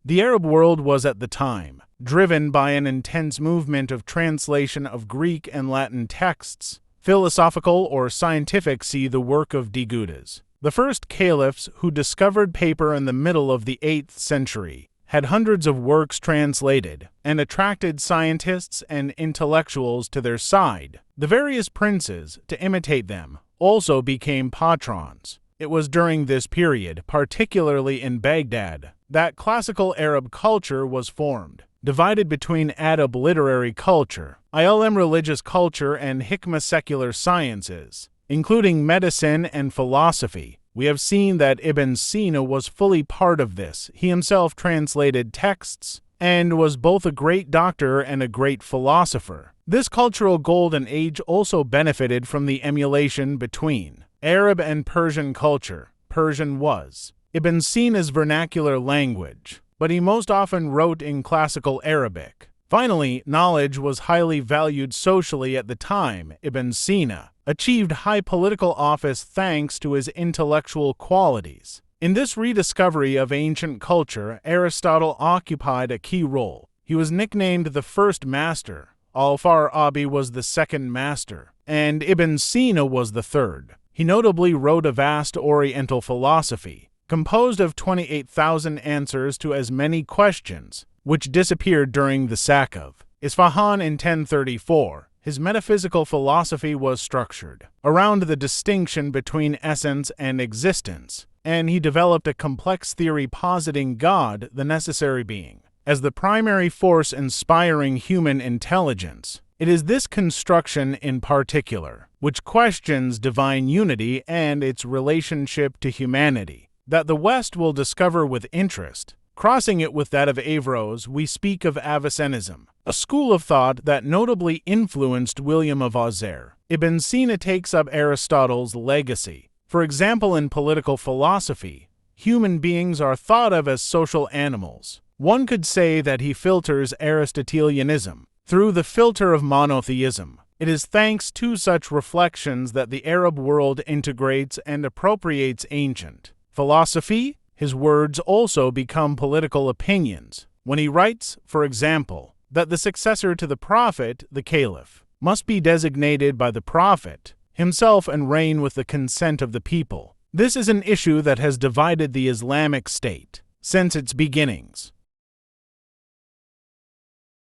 The Arab world was at the time driven by an intense movement of translation of Greek and Latin texts, philosophical or scientific. See the work of de Gudas. The first caliphs who discovered paper in the middle of the 8th century had hundreds of works translated and attracted scientists and intellectuals to their side. The various princes, to imitate them, also became patrons. It was during this period, particularly in Baghdad, that classical Arab culture was formed, divided between Adab literary culture, ilm religious culture, and hikmah secular sciences, including medicine and philosophy. We have seen that Ibn Sina was fully part of this. He himself translated texts and was both a great doctor and a great philosopher. This cultural golden age also benefited from the emulation between Arab and Persian culture. Persian was Ibn Sina's vernacular language, but he most often wrote in classical Arabic. Finally, knowledge was highly valued socially at the time. Ibn Sina achieved high political office thanks to his intellectual qualities. In this rediscovery of ancient culture, Aristotle occupied a key role. He was nicknamed the first master, Al-Farabi was the second master, and Ibn Sina was the third. He notably wrote a vast Oriental philosophy, composed of 28,000 answers to as many questions, which disappeared during the sack of Isfahan in 1034. His metaphysical philosophy was structured around the distinction between essence and existence, and he developed a complex theory positing God, the necessary being, as the primary force inspiring human intelligence. It is this construction in particular, which questions divine unity and its relationship to humanity, that the West will discover with interest. Crossing it with that of Averroes, we speak of Avicennism, a school of thought that notably influenced William of Auxerre. Ibn Sina takes up Aristotle's legacy. For example, in political philosophy, human beings are thought of as social animals. One could say that he filters Aristotelianism through the filter of monotheism. It is thanks to such reflections that the Arab world integrates and appropriates ancient philosophy. His words also become political opinions. When he writes, for example, that the successor to the prophet, the caliph, must be designated by the prophet himself and reign with the consent of the people. This is an issue that has divided the Islamic State since its beginnings.